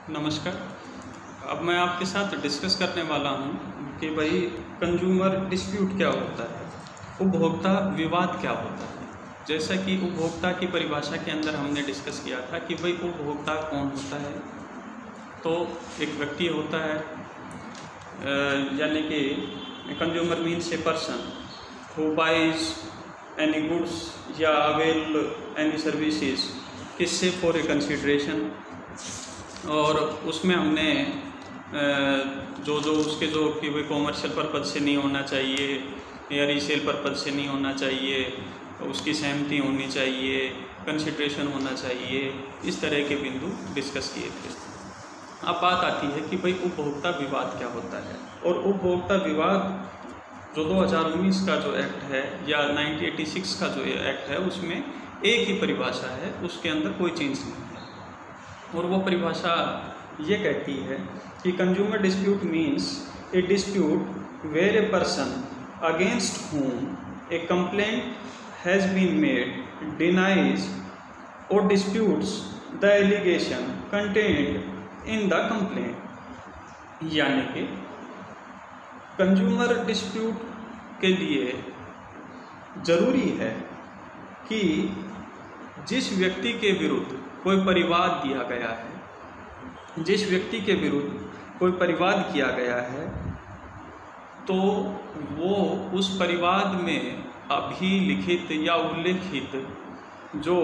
नमस्कार। अब मैं आपके साथ डिस्कस करने वाला हूँ कि भाई कंज्यूमर डिस्प्यूट क्या होता है, उपभोक्ता विवाद क्या होता है। जैसा कि उपभोक्ता की परिभाषा के अंदर हमने डिस्कस किया था कि भाई उपभोक्ता कौन होता है। तो एक व्यक्ति होता है, यानी कि consumer means a person who buys any goods या अवेल एनी सर्विसेज किससे फॉर ए कंसिडरेशन। और उसमें हमने जो उसके जो कि भाई कॉमर्शियल पर्पज़ से नहीं होना चाहिए या रीसेल पर्पज़ से नहीं होना चाहिए, उसकी सहमति होनी चाहिए, कंसिडरेशन होना चाहिए, इस तरह के बिंदु डिस्कस किए थे। अब बात आती है कि भाई उपभोक्ता विवाद क्या होता है। और उपभोक्ता विवाद जो 2019 का जो एक्ट है या 1986 का जो एक्ट है उसमें एक ही परिभाषा है, उसके अंदर कोई चेंज नहीं है। और वो परिभाषा ये कहती है कि consumer dispute means a dispute where a person against whom a complaint has been made denies or disputes the allegation contained in the complaint. यानी कि कंज्यूमर डिस्प्यूट के लिए ज़रूरी है कि जिस व्यक्ति के विरुद्ध कोई परिवाद दिया गया है, जिस व्यक्ति के विरुद्ध कोई परिवाद किया गया है, तो वो उस परिवाद में अभिलिखित या उल्लेखित जो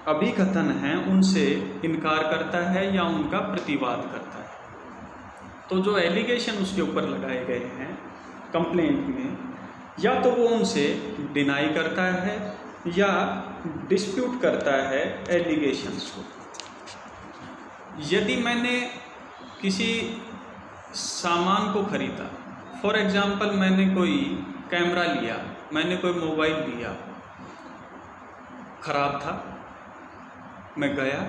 अभिकथन हैं उनसे इनकार करता है या उनका प्रतिवाद करता है। तो जो एलिगेशन उसके ऊपर लगाए गए हैं कंप्लेंट में, या तो वो उनसे डिनाई करता है या डिस्प्यूट करता है एलिगेशंस को। यदि मैंने किसी सामान को खरीदा, फॉर एग्जांपल मैंने कोई कैमरा लिया, मैंने कोई मोबाइल लिया, ख़राब था, मैं गया,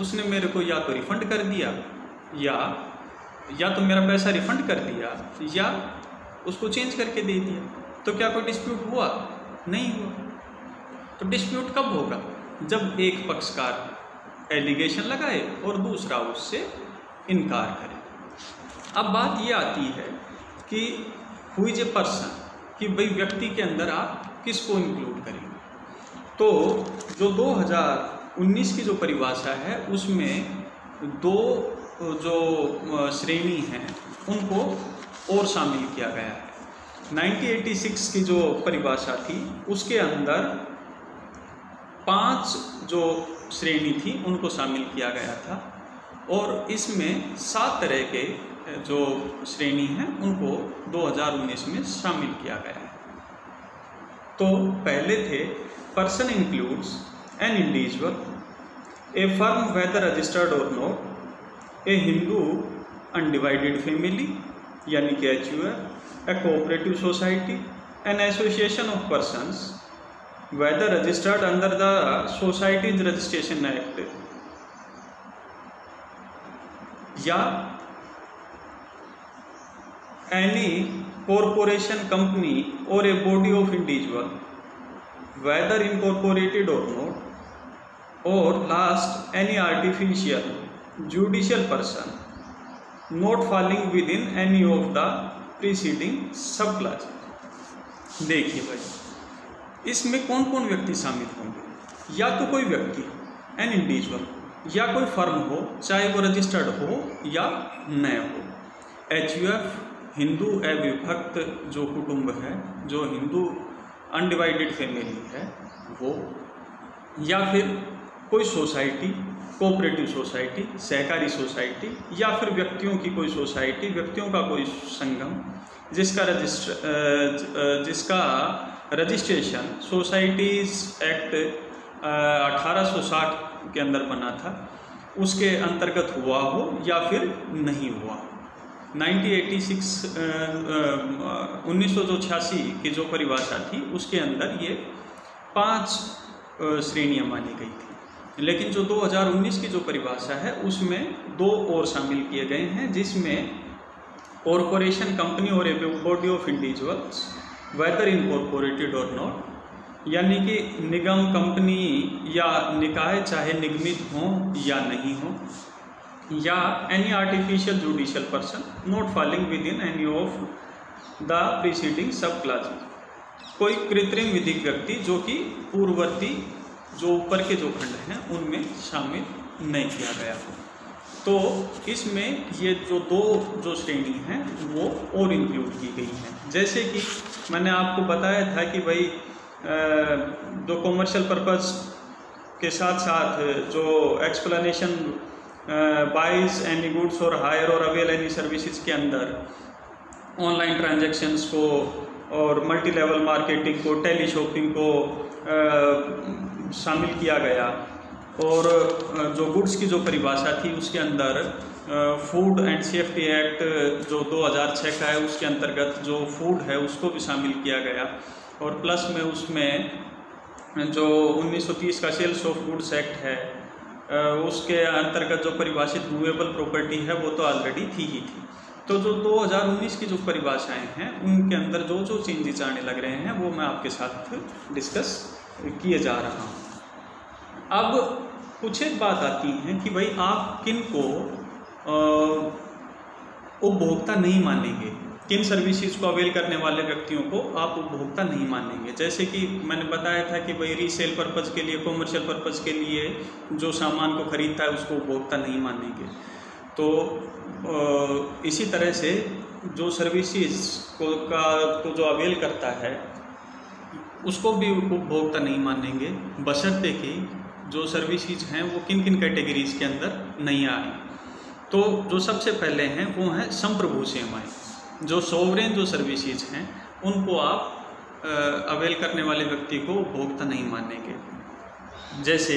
उसने मेरे को या तो रिफ़ंड कर दिया या तो मेरा पैसा रिफ़ंड कर दिया या उसको चेंज करके दे दिया, तो क्या कोई डिस्प्यूट हुआ? नहीं हुआ। तो डिस्प्यूट कब होगा? जब एक पक्षकार एलिगेशन लगाए और दूसरा उससे इनकार करे। अब बात ये आती है कि हु इज ए पर्सन, कि भाई व्यक्ति के अंदर आप किसको इंक्लूड करेंगे। तो जो 2019 की जो परिभाषा है उसमें दो जो श्रेणी हैं उनको और शामिल किया गया है। 1986 की जो परिभाषा थी उसके अंदर 5 जो श्रेणी थी उनको शामिल किया गया था और इसमें 7 तरह के जो श्रेणी हैं उनको 2019 में शामिल किया गया है। तो पहले the person includes an individual, a firm whether registered or not, a Hindu undivided family यानी कि HUF, a cooperative society, an association of persons whether registered under the Societies Registration Act या any corporation, company or a body of individual whether incorporated or not, or last any artificial judicial person not falling within any of the preceding सब class. देखिए भाई, इसमें कौन कौन व्यक्ति शामिल होंगे? या तो कोई व्यक्ति एन इंडिविजुअल, या कोई फर्म हो चाहे वो रजिस्टर्ड हो या न हो, HUF हिंदू अविभक्त जो कुटुंब है, जो हिंदू अनडिवाइडेड फैमिली है वो, या फिर कोई सोसाइटी, कोऑपरेटिव सोसाइटी, सहकारी सोसाइटी, या फिर व्यक्तियों की कोई सोसाइटी, व्यक्तियों का कोई संगम जिसका रजिस्ट्रेशन सोसाइटीज़ एक्ट 1860 के अंदर बना था, उसके अंतर्गत हुआ हो या फिर नहीं हुआ। 1986 की जो परिभाषा थी उसके अंदर ये 5 श्रेणियाँ मानी गई थी। लेकिन जो 2019 की जो परिभाषा है उसमें 2 और शामिल किए गए हैं, जिसमें कॉरपोरेशन, कंपनी और a body of individuals weather incorporated और नॉट, यानी कि निगम, कंपनी या निकाय चाहे निगमित हो या नहीं हो, या any artificial judicial person not falling with in any of the preceding सब क्लासेस, कोई कृत्रिम विधिक व्यक्ति जो कि पूर्ववर्ती जो ऊपर के जो खंड हैं उनमें शामिल नहीं किया गया हो। तो इसमें ये जो श्रेणी हैं वो और इंक्लूड की गई हैं। जैसे कि मैंने आपको बताया था कि भाई जो कॉमर्शियल पर्पस के साथ साथ जो एक्सप्लेनेशन बाइज एनी गुड्स और हायर और अवेल एनी सर्विसेज के अंदर ऑनलाइन ट्रांजैक्शंस को और मल्टी लेवल मार्केटिंग को, टेली शॉपिंग को शामिल किया गया, और जो गुड्स की जो परिभाषा थी उसके अंदर फूड एंड सेफ्टी एक्ट जो 2006 का है उसके अंतर्गत जो फूड है उसको भी शामिल किया गया, और प्लस में उसमें जो 1930 का सेल्स ऑफ गुड्स एक्ट है उसके अंतर्गत जो परिभाषित मूवेबल प्रॉपर्टी है वो तो ऑलरेडी थी ही थी। तो जो 2019 की जो परिभाषाएं हैं उनके अंदर जो चेंजेस आने लग रहे हैं वो मैं आपके साथ डिस्कस किए जा रहा हूँ। अब कुछ एक बात आती है कि भाई आप किन को उपभोक्ता नहीं मानेंगे, किन सर्विसेज को अवेल करने वाले व्यक्तियों को आप उपभोक्ता नहीं मानेंगे। जैसे कि मैंने बताया था कि भाई रीसेल पर्पज़ के लिए, कॉमर्शियल पर्पज़ के लिए जो सामान को खरीदता है उसको उपभोक्ता नहीं मानेंगे। तो इसी तरह से जो सर्विसेज को जो अवेल करता है उसको भी उपभोक्ता नहीं मानेंगे, बशर्ते कि जो सर्विसेज हैं वो किन किन कैटेगरीज के अंदर नहीं आए। तो जो सबसे पहले हैं वो हैं संप्रभु सेवाएं। जो सोवरेन जो सर्विसेज हैं उनको आप अवेल करने वाले व्यक्ति को उपभोक्ता नहीं मानेंगे। जैसे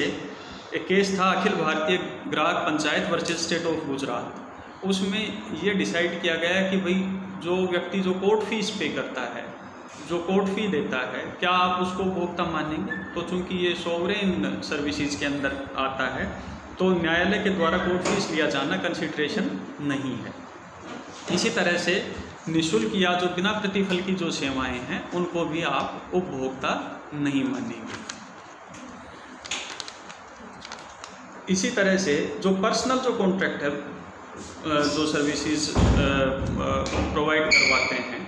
एक केस था अखिल भारतीय ग्राहक panchayat versus state of Gujarat, उसमें ये डिसाइड किया गया कि भाई जो व्यक्ति जो कोर्ट फीस पे करता है, जो कोर्ट फी देता है, क्या आप उसको उपभोक्ता मानेंगे? तो चूंकि ये सोवरेन सर्विसेज के अंदर आता है तो न्यायालय के द्वारा कोर्ट फीस लिया जाना कंसिडरेशन नहीं है। इसी तरह से निःशुल्क या जो बिना प्रतिफल की जो सेवाएं हैं उनको भी आप उपभोक्ता नहीं मानेंगे। इसी तरह से जो पर्सनल जो कॉन्ट्रैक्ट है जो सर्विसेज प्रोवाइड करवाते हैं,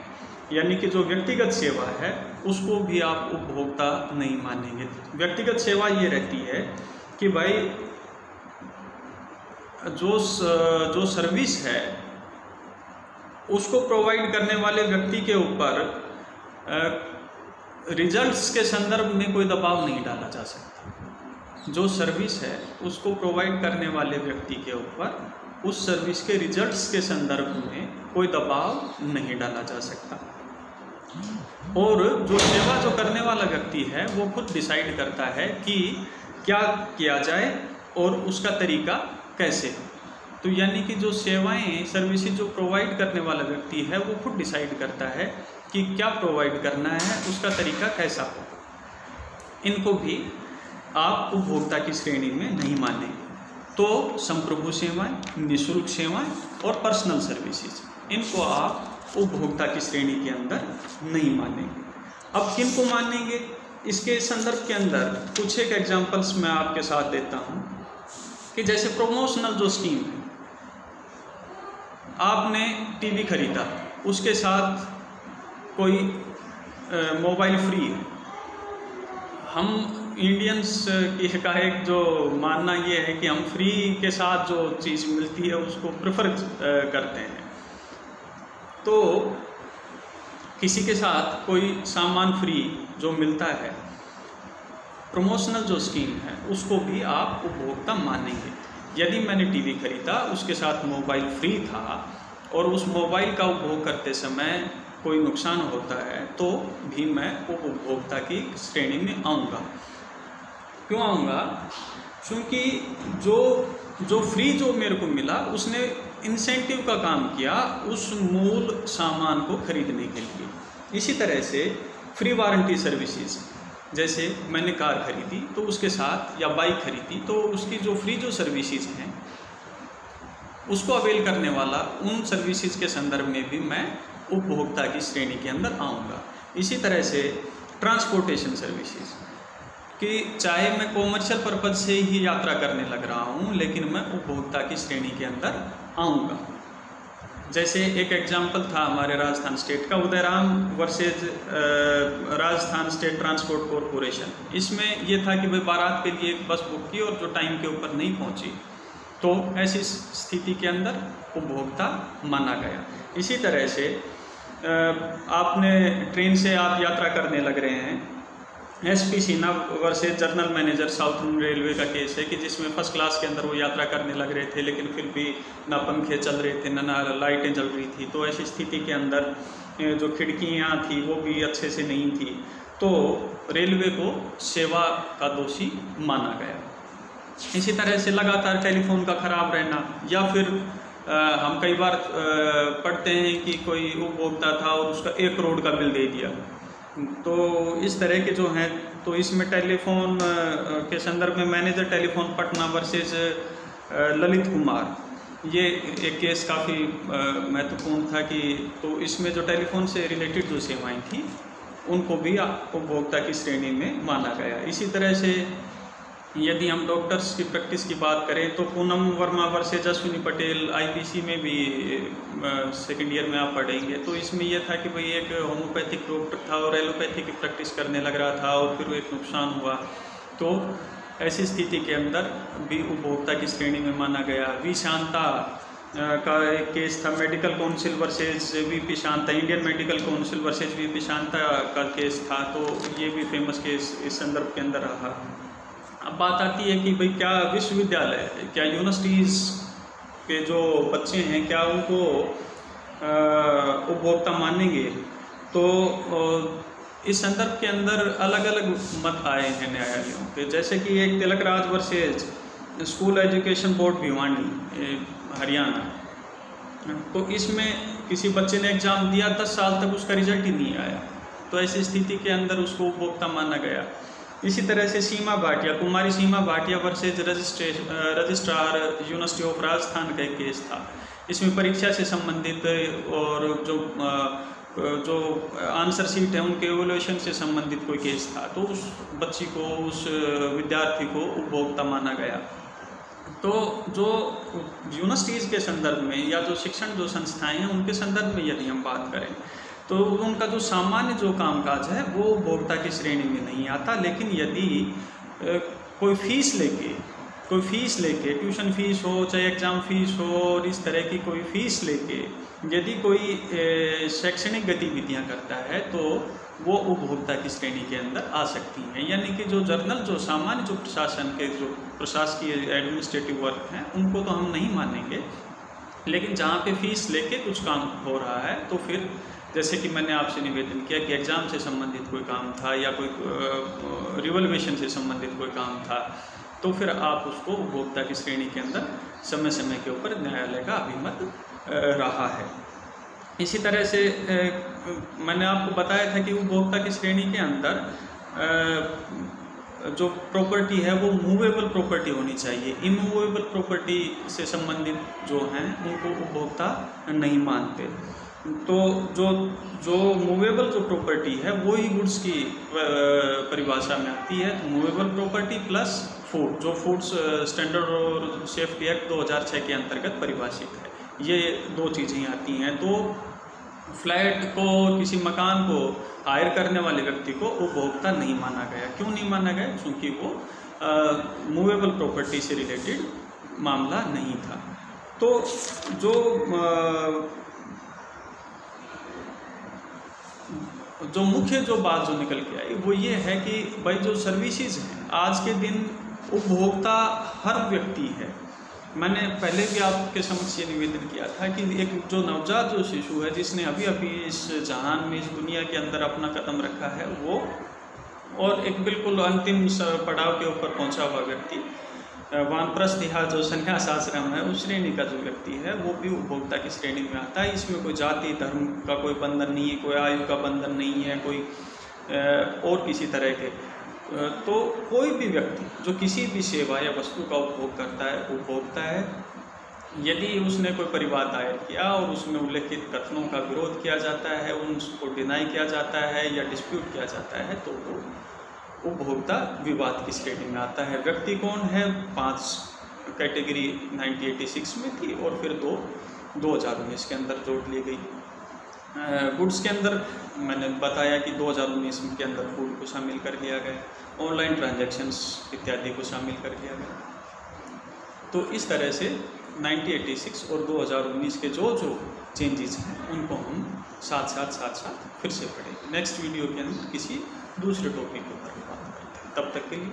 यानी कि जो व्यक्तिगत सेवा है उसको भी आप उपभोक्ता नहीं मानेंगे। व्यक्तिगत सेवा ये रहती है कि भाई जो सर्विस है उसको प्रोवाइड करने वाले व्यक्ति के ऊपर रिजल्ट्स के संदर्भ में कोई दबाव नहीं डाला जा सकता। जो सर्विस है उसको प्रोवाइड करने वाले व्यक्ति के ऊपर उस सर्विस के रिजल्ट्स के संदर्भ में कोई दबाव नहीं डाला जा सकता। और जो सेवा जो करने वाला व्यक्ति है वो खुद डिसाइड करता है कि क्या किया जाए और उसका तरीका कैसे हो। तो यानी कि जो सेवाएं सर्विसेज जो प्रोवाइड करने वाला व्यक्ति है वो खुद डिसाइड करता है कि क्या प्रोवाइड करना है, उसका तरीका कैसा हो। इनको भी आप उपभोक्ता की श्रेणी में नहीं मानेंगे। तो संप्रभु सेवाएं, निःशुल्क सेवाएं और पर्सनल सर्विसेज, इनको आप उपभोक्ता की श्रेणी के अंदर नहीं मानेंगे। अब किन को मानेंगे, इसके संदर्भ के अंदर कुछ एक एग्जांपल्स मैं आपके साथ देता हूं कि जैसे प्रमोशनल जो स्कीम है, आपने टीवी खरीदा, उसके साथ कोई मोबाइल फ्री है। हम इंडियंस की एक जो मानना ये है कि हम फ्री के साथ जो चीज़ मिलती है उसको प्रेफर करते हैं। तो किसी के साथ कोई सामान फ्री जो मिलता है, प्रमोशनल जो स्कीम है, उसको भी आप उपभोक्ता मानेंगे। यदि मैंने टीवी खरीदा, उसके साथ मोबाइल फ्री था और उस मोबाइल का उपभोग करते समय कोई नुकसान होता है तो भी मैं उपभोक्ता की श्रेणी में आऊँगा। क्यों आऊँगा? क्योंकि जो फ्री जो मेरे को मिला उसने इंसेंटिव का काम किया उस मूल सामान को खरीदने के लिए। इसी तरह से फ्री वारंटी सर्विसेज, जैसे मैंने कार खरीदी तो उसके साथ, या बाइक खरीदी तो उसकी जो फ्री जो सर्विसेज हैं उसको अवेल करने वाला, उन सर्विसेज के संदर्भ में भी मैं उपभोक्ता की श्रेणी के अंदर आऊँगा। इसी तरह से ट्रांसपोर्टेशन सर्विसेज, कि चाहे मैं कॉमर्शियल पर्पज से ही यात्रा करने लग रहा हूँ लेकिन मैं उपभोक्ता की श्रेणी के अंदर आऊँगा। जैसे एक एग्जाम्पल था हमारे राजस्थान स्टेट का, Udayram versus Rajasthan state transport corporation. इसमें ये था कि भाई बारात के लिए एक बस बुक की और जो टाइम के ऊपर नहीं पहुंची, तो ऐसी स्थिति के अंदर उपभोक्ता माना गया। इसी तरह से आपने ट्रेन से आप यात्रा करने लग रहे हैं, SP Sinha versus journal manager southern railway का केस है कि जिसमें फर्स्ट क्लास के अंदर वो यात्रा करने लग रहे थे लेकिन फिर भी ना पंखे चल रहे थे ना लाइटें जल रही थी। तो ऐसी स्थिति के अंदर जो खिड़कियाँ थी वो भी अच्छे से नहीं थी, तो रेलवे को सेवा का दोषी माना गया। इसी तरह से लगातार टेलीफोन का ख़राब रहना, या फिर हम कई बार पढ़ते हैं कि कोई उपभोक्ता था और उसका 1 करोड़ का बिल दे दिया। तो इस तरह के जो हैं, तो इसमें टेलीफोन के संदर्भ में manager telephone Patna versus Lalit Kumar, ये एक केस काफ़ी महत्वपूर्ण था कि तो इसमें जो टेलीफोन से रिलेटेड जो सेवाएं थी उनको भी उपभोक्ता की श्रेणी में माना गया। इसी तरह से यदि हम डॉक्टर्स की प्रैक्टिस की बात करें तो पूनम वर्मा वर्सेज अश्विनी पटेल IPC में भी सेकेंड ईयर में आप पढ़ेंगे। तो इसमें यह था कि भाई एक होम्योपैथिक डॉक्टर था और एलोपैथी की प्रैक्टिस करने लग रहा था और फिर एक नुकसान हुआ, तो ऐसी स्थिति के अंदर भी उपभोक्ता की श्रेणी में माना गया। V शांता का एक केस था, medical council versus VP Shanta, Indian medical council versus VP Shanta का केस था, तो ये भी फेमस केस इस संदर्भ के अंदर रहा। अब बात आती है कि भाई क्या विश्वविद्यालय, क्या यूनिवर्सिटीज़ के जो बच्चे हैं क्या उनको उपभोक्ता मानेंगे? तो इस संदर्भ के अंदर अलग अलग मत आए हैं न्यायालयों के। जैसे कि एक Tilak Raj versus school education board Bhiwani Haryana, तो इसमें किसी बच्चे ने एग्ज़ाम दिया, 10 साल तक उसका रिजल्ट ही नहीं आया, तो ऐसी स्थिति के अंदर उसको उपभोक्ता माना गया। इसी तरह से Seema Bhatia, Kumari Seema Bhatia versus registrar university of Rajasthan का एक केस था। इसमें परीक्षा से संबंधित और जो आंसर शीट है उनके एवोल्यूशन से संबंधित कोई केस था, तो उस बच्ची को, उस विद्यार्थी को उपभोक्ता माना गया। तो जो यूनिवर्सिटीज़ के संदर्भ में या जो शिक्षण जो संस्थाएं हैं उनके संदर्भ में यदि हम बात करें तो उनका जो सामान्य जो कामकाज है वो उपभोक्ता की श्रेणी में नहीं आता। लेकिन यदि कोई फीस लेके ट्यूशन फीस हो, चाहे एग्ज़ाम फीस हो, और इस तरह की कोई फीस लेके यदि कोई शैक्षणिक गतिविधियां करता है तो वो उपभोक्ता की श्रेणी के अंदर आ सकती हैं। यानी कि जो जर्नल, जो सामान्य जो प्रशासन के जो प्रशासकीय एडमिनिस्ट्रेटिव वर्क हैं उनको तो हम नहीं मानेंगे, लेकिन जहाँ पे फीस लेके कुछ काम हो रहा है तो फिर जैसे कि मैंने आपसे निवेदन किया कि एग्ज़ाम से संबंधित कोई काम था या कोई रिवोल्यूशन से संबंधित कोई काम था, तो फिर आप उसको उपभोक्ता की श्रेणी के अंदर समय समय के ऊपर न्यायालय का अभिमत रहा है। इसी तरह से मैंने आपको बताया था कि उपभोक्ता की श्रेणी के अंदर जो प्रॉपर्टी है वो मूवेबल प्रॉपर्टी होनी चाहिए। इमूवेबल प्रॉपर्टी से संबंधित जो हैं उनको उपभोक्ता नहीं मानते। तो जो मूवेबल जो प्रॉपर्टी है वो ही गुड्स की परिभाषा में आती है। तो मूवेबल प्रॉपर्टी प्लस फूड, जो फूड्स स्टैंडर्ड और सेफ्टी एक्ट 2006 के अंतर्गत परिभाषित है, ये 2 चीज़ें आती हैं। तो फ्लैट को, किसी मकान को हायर करने वाले व्यक्ति को उपभोक्ता नहीं माना गया। क्यों नहीं माना गया? क्योंकि वो मूवेबल प्रॉपर्टी से रिलेटेड मामला नहीं था। तो जो मुख्य जो बात जो निकल के आई वो ये है कि भाई जो सर्विसेज हैं आज के दिन उपभोक्ता हर व्यक्ति है। मैंने पहले भी आपके समक्ष ये निवेदन किया था कि एक जो नवजात जो शिशु है जिसने अभी अभी इस जहान में, इस दुनिया के अंदर अपना कदम रखा है, वो और एक बिल्कुल अंतिम पड़ाव के ऊपर पहुंचा हुआ व्यक्ति, वानप्रस्थ या जो संन्यास आश्रम है उस श्रेणी का जो व्यक्ति है वो भी उपभोक्ता की श्रेणी में आता है। इसमें कोई जाति धर्म का कोई बंधन नहीं है, कोई आयु का बंधन नहीं है, कोई और किसी तरह के। तो कोई भी व्यक्ति जो किसी भी सेवा या वस्तु का उपभोग करता है उपभोक्ता है। यदि उसने कोई परिवाद दायर किया और उसमें उल्लेखित कथनों का विरोध किया जाता है, उनको डिनाई किया जाता है या डिस्प्यूट किया जाता है, तो वो उपभोक्ता विवाद की श्रेणी में आता है। व्यक्ति कौन है? 5 कैटेगरी 1986 में थी और फिर 2019 के अंदर जोड़ ली गई। गुड्स के अंदर मैंने बताया कि 2019 के अंदर फूड को शामिल कर लिया गया, ऑनलाइन ट्रांजैक्शंस इत्यादि को शामिल कर लिया गया। तो इस तरह से 1986 और 2019 के जो चेंजेस हैं उनको हम साथ साथ फिर से पढ़ेंगे। नेक्स्ट वीडियो के अंदर किसी दूसरे टॉपिक के ऊपर बात करते हैं। तब तक के लिए